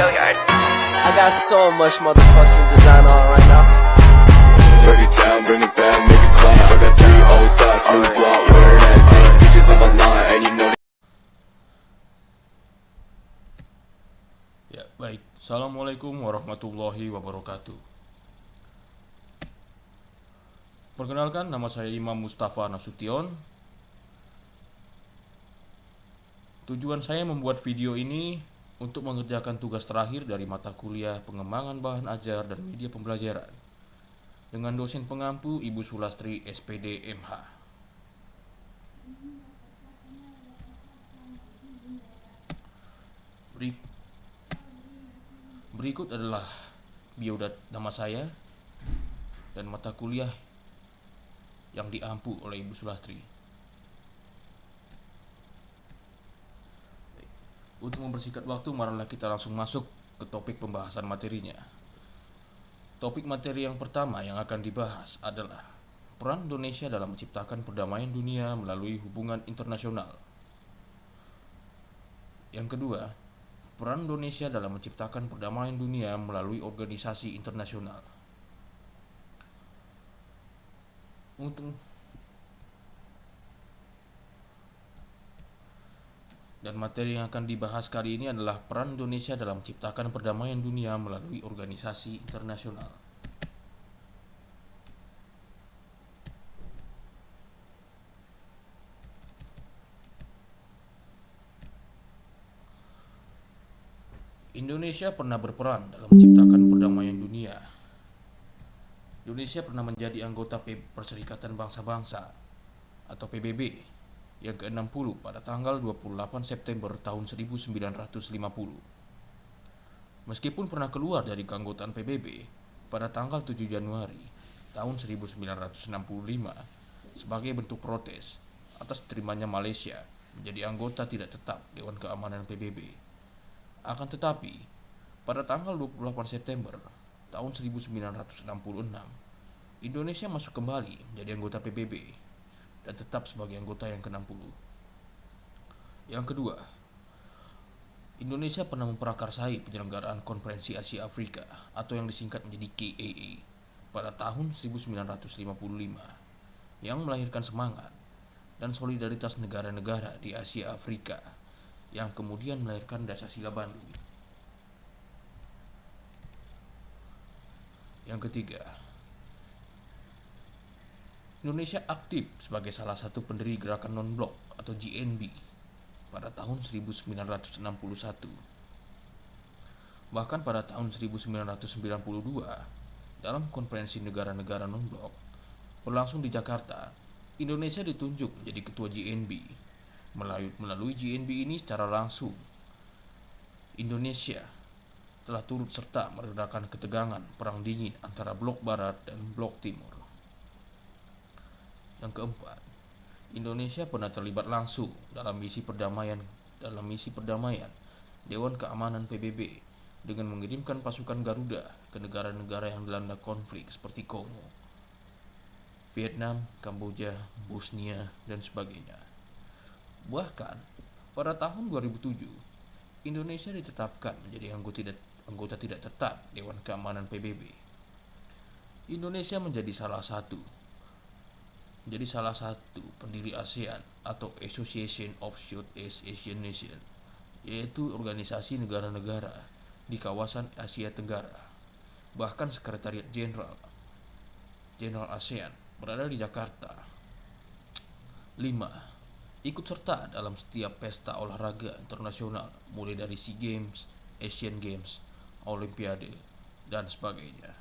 I got so much motherfucking design on right now. Break it down, bring it back, make it clap. I got 3 old thoughts, new block, wear that thing. Bitches on my line, and you know. Ya, baik. Assalamualaikum warahmatullahi wabarakatuh. Perkenalkan, nama saya Imam Mustafa Nasution. Tujuan saya membuat video ini untuk mengerjakan tugas terakhir dari mata kuliah pengembangan bahan ajar dan media pembelajaran dengan dosen pengampu Ibu Sulastri SPD MH. Berikut adalah biodata nama saya dan mata kuliah yang diampu oleh Ibu Sulastri. Untuk mempersingkat waktu, marilah kita langsung masuk ke topik pembahasan materinya. Topik materi yang pertama yang akan dibahas adalah peran Indonesia dalam menciptakan perdamaian dunia melalui hubungan internasional. Yang kedua, peran Indonesia dalam menciptakan perdamaian dunia melalui organisasi internasional. Dan materi yang akan dibahas kali ini adalah peran Indonesia dalam menciptakan perdamaian dunia melalui organisasi internasional. Indonesia pernah berperan dalam menciptakan perdamaian dunia. Indonesia pernah menjadi anggota Perserikatan Bangsa-Bangsa atau PBB yang ke-60 pada tanggal 28 September tahun 1950. Meskipun pernah keluar dari keanggotaan PBB pada tanggal 7 Januari tahun 1965 sebagai bentuk protes atas terimanya Malaysia menjadi anggota tidak tetap Dewan Keamanan PBB. Akan tetapi, pada tanggal 28 September tahun 1966, Indonesia masuk kembali menjadi anggota PBB dan tetap sebagai anggota yang ke-60. Yang kedua, Indonesia pernah memprakarsai penyelenggaraan Konferensi Asia Afrika atau yang disingkat menjadi KAA pada tahun 1955 yang melahirkan semangat dan solidaritas negara-negara di Asia Afrika yang kemudian melahirkan Dasar-Sila Bandung. Yang ketiga, Indonesia aktif sebagai salah satu pendiri gerakan non-blok atau GNB pada tahun 1961. Bahkan pada tahun 1992, dalam konferensi negara-negara non-blok berlangsung di Jakarta, Indonesia ditunjuk menjadi ketua GNB. Melalui GNB ini secara langsung, Indonesia telah turut serta meredakan ketegangan perang dingin antara blok barat dan blok timur. Yang keempat, Indonesia pernah terlibat langsung dalam misi perdamaian Dewan Keamanan PBB dengan mengirimkan pasukan Garuda ke negara-negara yang dilanda konflik seperti Kongo, Vietnam, Kamboja, Bosnia, dan sebagainya. Bahkan, pada tahun 2007, Indonesia ditetapkan menjadi anggota tidak tetap Dewan Keamanan PBB. Indonesia menjadi salah satu pendiri ASEAN atau Association of Southeast Asian Nations, yaitu organisasi negara-negara di kawasan Asia Tenggara. Bahkan Sekretariat Jenderal ASEAN berada di Jakarta. 5. Ikut serta dalam setiap pesta olahraga internasional, mulai dari SEA Games, Asian Games, Olimpiade, dan sebagainya.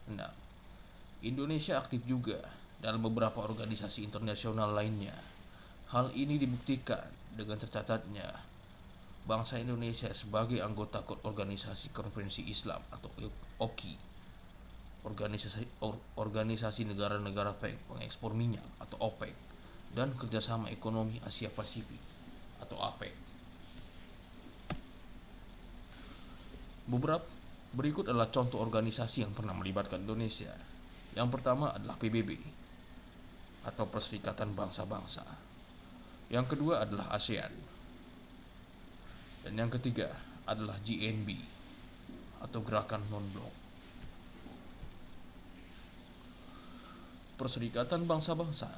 6. Indonesia aktif juga dalam beberapa organisasi internasional lainnya. Hal ini dibuktikan dengan tercatatnya bangsa Indonesia sebagai anggota organisasi Konferensi Islam atau OKI, organisasi negara-negara pengekspor minyak atau OPEC, dan Kerjasama Ekonomi Asia Pasifik atau APEC. Berikut adalah contoh organisasi yang pernah melibatkan Indonesia. Yang pertama adalah PBB atau Perserikatan Bangsa-Bangsa. Yang kedua adalah ASEAN. Dan yang ketiga adalah GNB atau Gerakan Non-Blok. Perserikatan Bangsa-Bangsa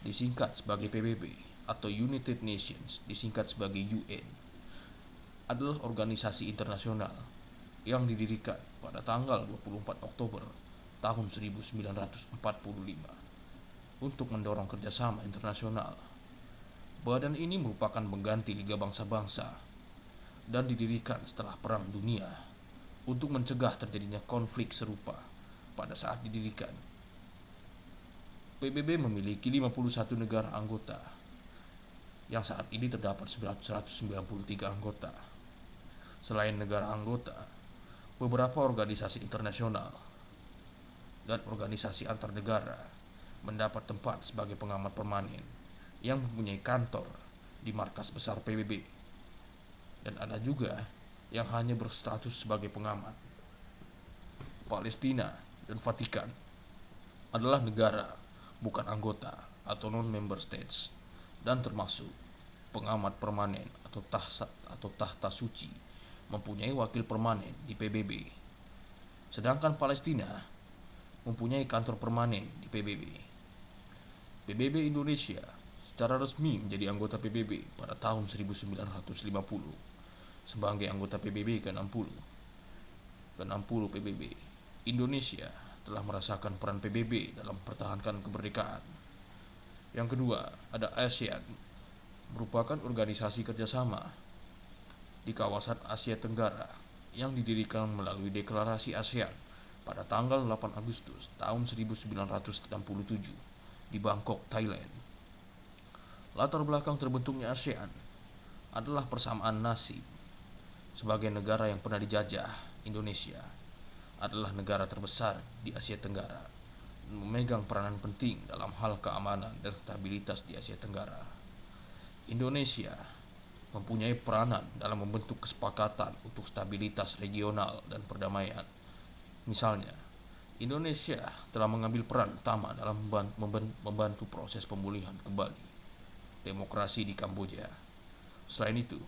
disingkat sebagai PBB atau United Nations disingkat sebagai UN adalah organisasi internasional yang didirikan pada tanggal 24 Oktober tahun 1945 untuk mendorong kerjasama internasional. Badan ini merupakan pengganti Liga Bangsa-Bangsa dan didirikan setelah Perang Dunia untuk mencegah terjadinya konflik serupa pada saat didirikan. PBB memiliki 51 negara anggota, yang saat ini terdapat 193 anggota. Selain negara anggota, beberapa organisasi internasional dan organisasi antar negara mendapat tempat sebagai pengamat permanen yang mempunyai kantor di markas besar PBB. Dan ada juga yang hanya berstatus sebagai pengamat. Palestina dan Vatikan adalah negara bukan anggota atau non-member states dan termasuk pengamat permanen atau tahta suci mempunyai wakil permanen di PBB. Sedangkan Palestina mempunyai kantor permanen di PBB. PBB Indonesia secara resmi menjadi anggota PBB pada tahun 1950 sebagai anggota PBB ke-60. Ke-60 PBB, Indonesia telah merasakan peran PBB dalam mempertahankan kemerdekaan. Yang kedua, ada ASEAN, merupakan organisasi kerjasama di kawasan Asia Tenggara yang didirikan melalui Deklarasi ASEAN pada tanggal 8 Agustus tahun 1967 di Bangkok, Thailand. Latar belakang terbentuknya ASEAN adalah persamaan nasib. Sebagai negara yang pernah dijajah, Indonesia adalah negara terbesar di Asia Tenggara dan memegang peranan penting dalam hal keamanan dan stabilitas di Asia Tenggara. Indonesia mempunyai peranan dalam membentuk kesepakatan untuk stabilitas regional dan perdamaian. Misalnya, Indonesia telah mengambil peran utama dalam membantu proses pemulihan kembali demokrasi di Kamboja. Selain itu,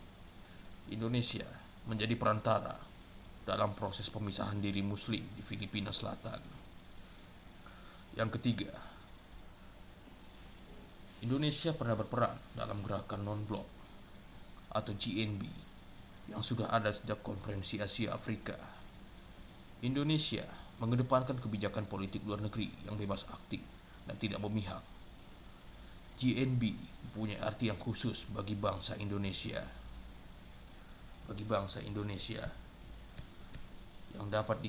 Indonesia menjadi perantara dalam proses pemisahan diri Muslim di Filipina Selatan. Yang ketiga, Indonesia pernah berperan dalam Gerakan Non-Blok atau GNB yang sudah ada sejak Konferensi Asia Afrika. Indonesia mengedepankan kebijakan politik luar negeri yang bebas aktif dan tidak memihak. GNB mempunyai arti yang khusus bagi bangsa Indonesia. Bagi bangsa Indonesia yang dapat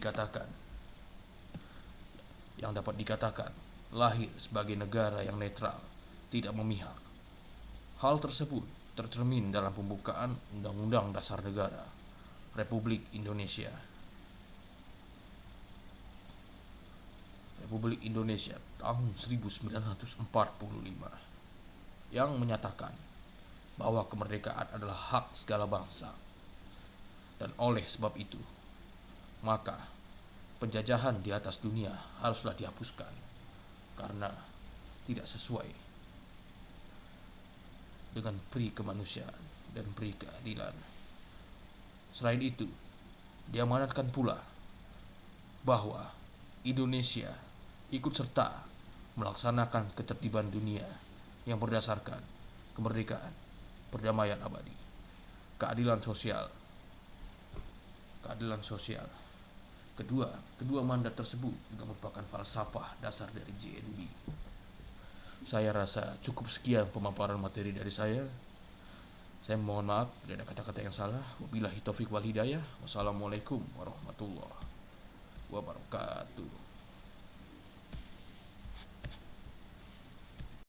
dikatakan lahir sebagai negara yang netral, tidak memihak. Hal tersebut tercermin dalam pembukaan Undang-Undang Dasar Negara Republik Indonesia. Republik Indonesia tahun 1945 yang menyatakan bahwa kemerdekaan adalah hak segala bangsa. Dan oleh sebab itu, maka penjajahan di atas dunia haruslah dihapuskan karena tidak sesuai dengan pri kemanusiaan dan pri keadilan. Selain itu, diamanatkan pula bahwa Indonesia ikut serta melaksanakan ketertiban dunia yang berdasarkan kemerdekaan, perdamaian abadi, keadilan sosial. Kedua mandat tersebut juga merupakan falsafah dasar dari GNB. Saya rasa cukup sekian pemaparan materi dari saya. Saya mohon maaf bila ada kata-kata yang salah. Wabillahi taufik wal hidayah. Wassalamualaikum warahmatullahi wabarakatuh.